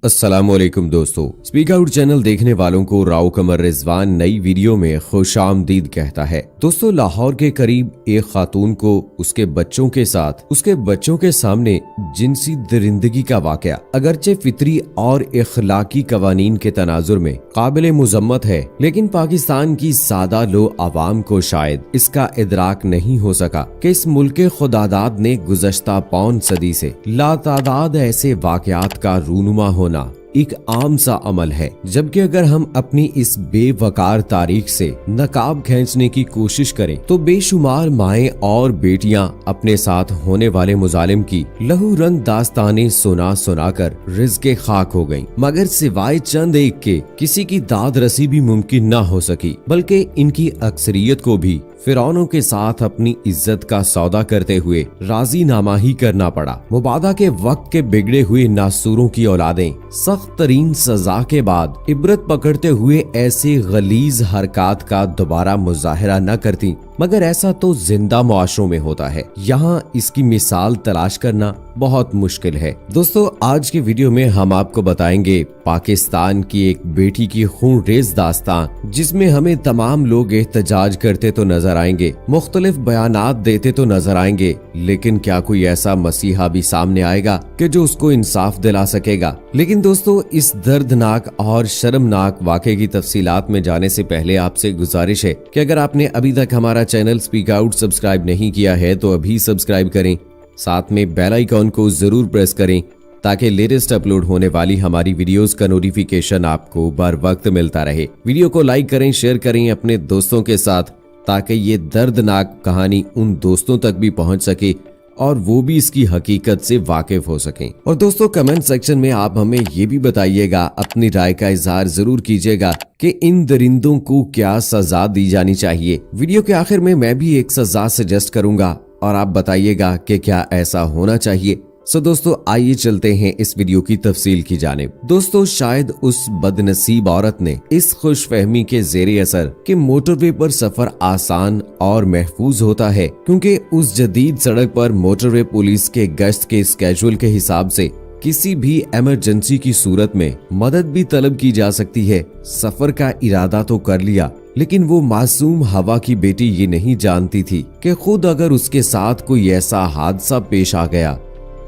अस्सलामुअलैकुम दोस्तों, speak out channel देखने वालों को राव कमर रिजवान नई वीडियो में खुशामदीद कहता है। दोस्तों, लाहौर के करीब एक खातून को उसके बच्चों के सामने जिनसी दरिंदगी का वाकया अगरचे फितरी और इखलाकी कवानीन के तनाजुर में काबिल मुजम्मत है, लेकिन पाकिस्तान की सादा लो आवाम को शायद इसका इदराक नहीं हो सका कि इस मुल्क के खुदादाद ने गुज़श्ता पौन सदी से लातादाद ऐसे वाकयात का रूनुमा होना एक आम सा अमल है। जबकि अगर हम अपनी इस बेवकार तारीख से नकाब खींचने की कोशिश करें तो बेशुमार माएं और बेटियां अपने साथ होने वाले मुजालिम की लहू रंग दास्तानें सुना कर रिज़्क़े खाक हो गईं, मगर सिवाय चंद एक के किसी की दाद रसी भी मुमकिन न हो सकी, बल्कि इनकी अक्सरियत को भी फिरौनों के साथ अपनी इज्जत का सौदा करते हुए राजीनामा ही करना पड़ा। मुबादा के वक्त के बिगड़े हुए नासूरों की औलादें सख्त तरीन सजा के बाद इबरत पकड़ते हुए ऐसे गलीज हरकत का दोबारा मुजाहरा न करती, मगर ऐसा तो जिंदा मुआशरों में होता है। यहाँ इसकी मिसाल तलाश करना बहुत मुश्किल है। दोस्तों, आज के वीडियो में हम आपको बताएंगे पाकिस्तान की एक बेटी की खूनरेज दास्तान, जिसमें हमें तमाम लोग एहतजाज करते तो नजर आएंगे, मुख्तलिफ बयानात देते तो नजर आएंगे, लेकिन क्या कोई ऐसा मसीहा भी सामने आएगा कि जो उसको इंसाफ दिला सकेगा। लेकिन दोस्तों, इस दर्दनाक और शर्मनाक वाक़े की तफसीलात में जाने से पहले आपसे गुजारिश है कि अगर आपने अभी तक हमारा चैनल स्पीक आउट सब्सक्राइब नहीं किया है तो अभी सब्सक्राइब करें, साथ में बेल आइकॉन को जरूर प्रेस करें ताकि लेटेस्ट अपलोड होने वाली हमारी वीडियोस का नोटिफिकेशन आपको बर वक्त मिलता रहे। वीडियो को लाइक करें, शेयर करें अपने दोस्तों के साथ, ताकि ये दर्दनाक कहानी उन दोस्तों तक भी पहुंच सके और वो भी इसकी हकीकत से वाकिफ हो सकें। और दोस्तों, कमेंट सेक्शन में आप हमें ये भी बताइएगा, अपनी राय का इजहार जरूर कीजिएगा कि इन दरिंदों को क्या सजा दी जानी चाहिए। वीडियो के आखिर में मैं भी एक सजा सजेस्ट करूंगा और आप बताइएगा कि क्या ऐसा होना चाहिए। दोस्तों, आइए चलते हैं इस वीडियो की तफसील की जानिब। दोस्तों, शायद उस बदनसीब औरत ने इस खुशफहमी के ज़ेरे असर कि मोटरवे पर सफर आसान और महफूज होता है, क्योंकि उस जदीद सड़क पर मोटरवे पुलिस के गश्त के स्केड्यूल के हिसाब से किसी भी इमरजेंसी की सूरत में मदद भी तलब की जा सकती है, सफर का इरादा तो कर लिया, लेकिन वो मासूम हवा की बेटी ये नहीं जानती थी कि खुद अगर उसके साथ कोई ऐसा हादसा पेश आ गया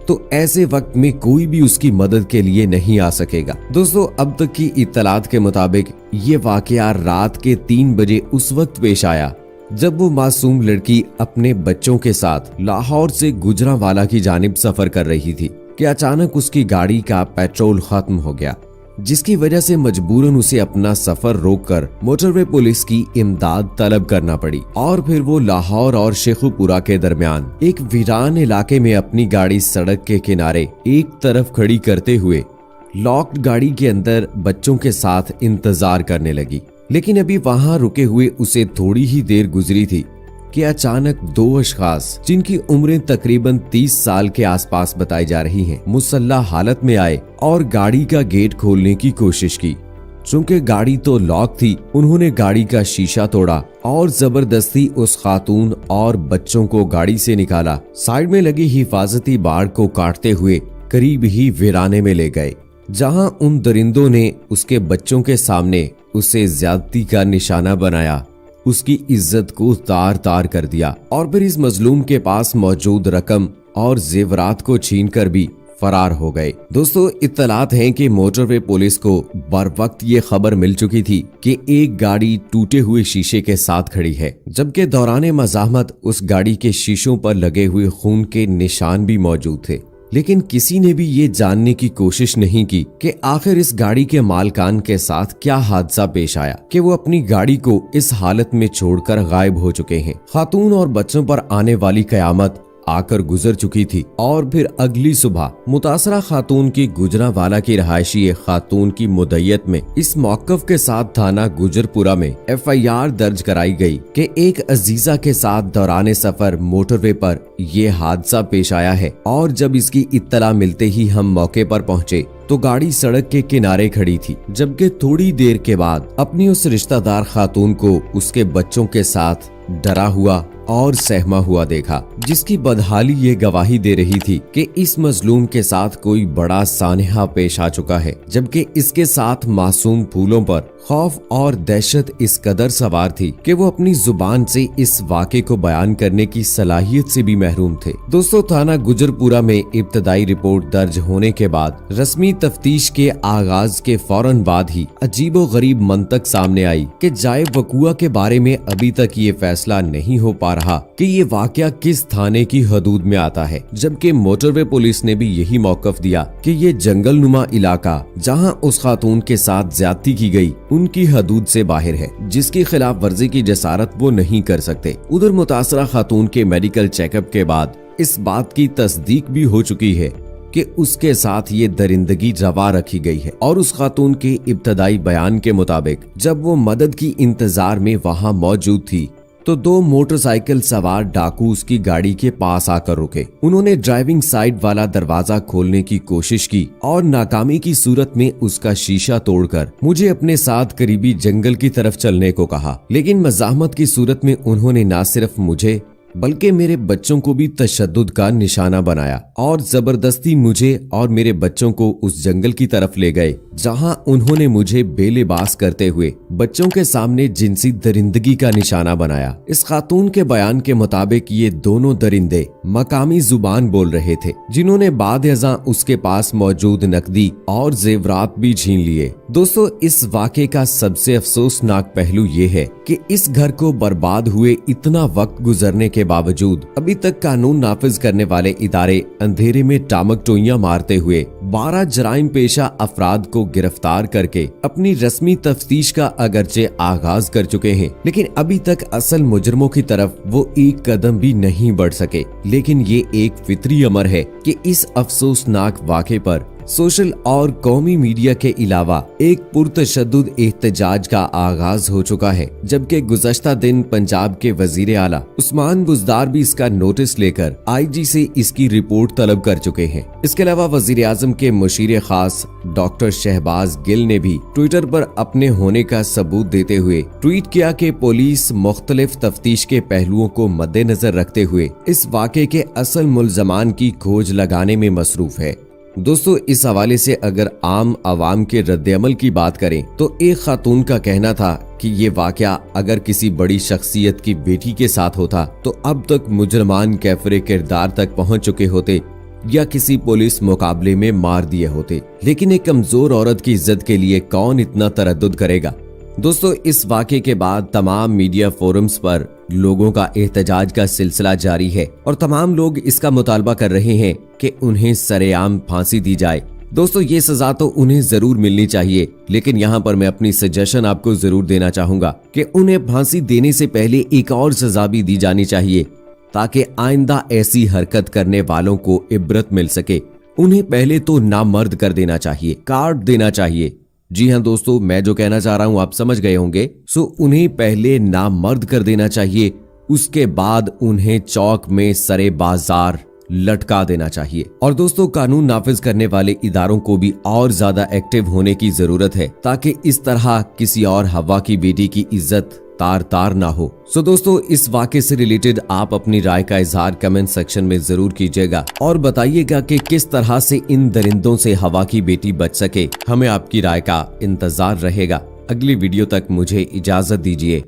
तो ऐसे वक्त में कोई भी उसकी मदद के लिए नहीं आ सकेगा। दोस्तों, अब तक की इत्तलात के मुताबिक ये वाकया रात के 3 बजे उस वक्त पेश आया जब वो मासूम लड़की अपने बच्चों के साथ लाहौर से गुजरांवाला की जानिब सफर कर रही थी कि अचानक उसकी गाड़ी का पेट्रोल खत्म हो गया, जिसकी वजह से मजबूरन उसे अपना सफर रोककर मोटरवे पुलिस की इमदाद तलब करना पड़ी। और फिर वो लाहौर और शेखुपुरा के दरमियान एक वीरान इलाके में अपनी गाड़ी सड़क के किनारे एक तरफ खड़ी करते हुए लॉक्ड गाड़ी के अंदर बच्चों के साथ इंतजार करने लगी। लेकिन अभी वहां रुके हुए उसे थोड़ी ही देर गुजरी थी कि अचानक 2 अशखास, जिनकी उम्रें तकरीबन 30 साल के आसपास बताई जा रही हैं, मुसल्ला हालत में आए और गाड़ी का गेट खोलने की कोशिश की। चूंकि गाड़ी तो लॉक थी, उन्होंने गाड़ी का शीशा तोड़ा और जबरदस्ती उस खातून और बच्चों को गाड़ी से निकाला। साइड में लगी हिफाजती बाड़ को काटते हुए करीब ही वीराने में ले गए, जहां उन दरिंदों ने उसके बच्चों के सामने उसे ज्यादती का निशाना बनाया, उसकी इज्जत को तार तार कर दिया और फिर इस मजलूम के पास मौजूद रकम और जेवरात को छीनकर भी फरार हो गए। दोस्तों, इत्तलात हैं कि मोटरवे पुलिस को बर वक्त ये खबर मिल चुकी थी कि एक गाड़ी टूटे हुए शीशे के साथ खड़ी है, जबकि दौरान मज़ाहमत उस गाड़ी के शीशों पर लगे हुए खून के निशान भी मौजूद थे। लेकिन किसी ने भी ये जानने की कोशिश नहीं की कि आखिर इस गाड़ी के मालकान के साथ क्या हादसा पेश आया कि वो अपनी गाड़ी को इस हालत में छोड़कर गायब हो चुके हैं। खातून और बच्चों पर आने वाली कयामत आकर गुजर चुकी थी और फिर अगली सुबह मुतासरा खातून की गुजरांवाला की रहायशी एक खातून की मुद्दत में इस मौकफ के साथ थाना गुजरपुरा में FIR दर्ज कराई गई कि एक अजीजा के साथ दौरान सफर मोटरवे पर ये हादसा पेश आया है। और जब इसकी इत्तला मिलते ही हम मौके पर पहुंचे तो गाड़ी सड़क के किनारे खड़ी थी, जबकि थोड़ी देर के बाद अपनी उस रिश्तेदार खातून को उसके बच्चों के साथ डरा हुआ और सहमा हुआ देखा, जिसकी बदहाली ये गवाही दे रही थी कि इस मजलूम के साथ कोई बड़ा सानहा पेश आ चुका है, जबकि इसके साथ मासूम फूलों पर खौफ और दहशत इस कदर सवार थी कि वो अपनी जुबान से इस वाक़े को बयान करने की सलाहियत से भी महरूम थे। दोस्तों, थाना गुजरपुरा में इब्तदाई रिपोर्ट दर्ज होने के बाद रस्मी तफ्तीश के आगाज के फौरन बाद ही अजीबो गरीब मंतक सामने आई कि जाए वकुआ के बारे में अभी तक ये फैसला नहीं हो पा रहा कि ये वाकया किस थाने की हदूद में आता है, जबकि मोटरवे पुलिस ने भी यही मौकफ दिया कि ये जंगल नुमा इलाका जहां उस खातून के साथ ज्यादती की गई उनकी हदूद से बाहर है, जिसकी खिलाफ वर्जी की जसारत वो नहीं कर सकते। उधर मुतासरा खातून के मेडिकल चेकअप के बाद इस बात की तस्दीक भी हो चुकी है कि उसके साथ ये दरिंदगी रवा रखी गई है और उस खातून के इब्तदाई बयान के मुताबिक जब वो मदद की इंतजार में वहां मौजूद थी तो दो मोटरसाइकिल सवार डाकू उसकी गाड़ी के पास आकर रुके। उन्होंने ड्राइविंग साइड वाला दरवाजा खोलने की कोशिश की और नाकामी की सूरत में उसका शीशा तोड़कर मुझे अपने साथ करीबी जंगल की तरफ चलने को कहा, लेकिन मज़ाहमत की सूरत में उन्होंने न सिर्फ मुझे बल्कि मेरे बच्चों को भी तशद्दुद का निशाना बनाया और जबरदस्ती मुझे और मेरे बच्चों को उस जंगल की तरफ ले गए, जहां उन्होंने मुझे बेलिबास करते हुए बच्चों के सामने जिनसी दरिंदगी का निशाना बनाया। इस खातून के बयान के मुताबिक ये दोनों दरिंदे मकामी जुबान बोल रहे थे, जिन्होंने बाद अज़ां उसके पास मौजूद नकदी और जेवरात भी छीन लिए। दोस्तों, इस वाक़े का सबसे अफसोसनाक पहलू ये है कि इस घर को बर्बाद हुए इतना वक्त गुजरने के बावजूद अभी तक कानून नाफिज करने वाले इदारे अंधेरे में टामक टोइयां मारते हुए 12 जराइम पेशा अफराद को गिरफ्तार करके अपनी रस्मी तफ्तीश का अगरचे आगाज कर चुके हैं, लेकिन अभी तक असल मुजरमों की तरफ वो एक कदम भी नहीं बढ़ सके। लेकिन ये एक फितरी अमर है कि इस अफसोसनाक वाक़े पर सोशल और कौमी मीडिया के अलावा एक पुरतशद्दुद एहतजाज का आगाज हो चुका है, जबकि गुज़श्ता दिन पंजाब के वजीर आला उस्मान बुज़दार भी इसका नोटिस लेकर IG से इसकी रिपोर्ट तलब कर चुके हैं। इसके अलावा वजीर आज़म के मुशीर खास डॉक्टर शहबाज गिल ने भी ट्विटर पर अपने होने का सबूत देते हुए ट्वीट किया कि पुलिस मुख्तलिफ तफ्तीश के पहलुओं को मद्देनजर रखते हुए इस वाक़े के असल मुल्ज़मान की खोज लगाने में मसरूफ है। दोस्तों, इस हवाले से अगर आम आवाम के रद्द-ए-अमल की बात करें तो एक खातून का कहना था कि ये वाकया अगर किसी बड़ी शख्सियत की बेटी के साथ होता तो अब तक मुजरमान कैफरे किरदार तक पहुंच चुके होते या किसी पुलिस मुकाबले में मार दिए होते, लेकिन एक कमजोर औरत की इज्जत के लिए कौन इतना तरद्दुद करेगा। दोस्तों, इस वाक़े के बाद तमाम मीडिया फोरम्स पर लोगों का एहतजाज का सिलसिला जारी है और तमाम लोग इसका मुतालबा कर रहे हैं कि उन्हें सरेआम फांसी दी जाए। दोस्तों, ये सजा तो उन्हें जरूर मिलनी चाहिए, लेकिन यहाँ पर मैं अपनी सजेशन आपको जरूर देना चाहूंगा कि उन्हें फांसी देने से पहले एक और सजा भी दी जानी चाहिए, ताकि आइंदा ऐसी हरकत करने वालों को इबरत मिल सके। उन्हें पहले तो नामर्द कर देना चाहिए, काट देना चाहिए। जी हाँ दोस्तों, मैं जो कहना चाह रहा हूँ आप समझ गए होंगे। उन्हें पहले नामर्द कर देना चाहिए, उसके बाद उन्हें चौक में सरे बाजार लटका देना चाहिए। और दोस्तों, कानून नाफिज करने वाले इदारों को भी और ज्यादा एक्टिव होने की जरूरत है, ताकि इस तरह किसी और हवा की बेटी की इज्जत तार तार ना हो। दोस्तों, इस वाक़े से रिलेटेड आप अपनी राय का इजहार कमेंट सेक्शन में जरूर कीजिएगा और बताइएगा कि किस तरह से इन दरिंदों से हवा की बेटी बच सके। हमें आपकी राय का इंतजार रहेगा। अगली वीडियो तक मुझे इजाजत दीजिए।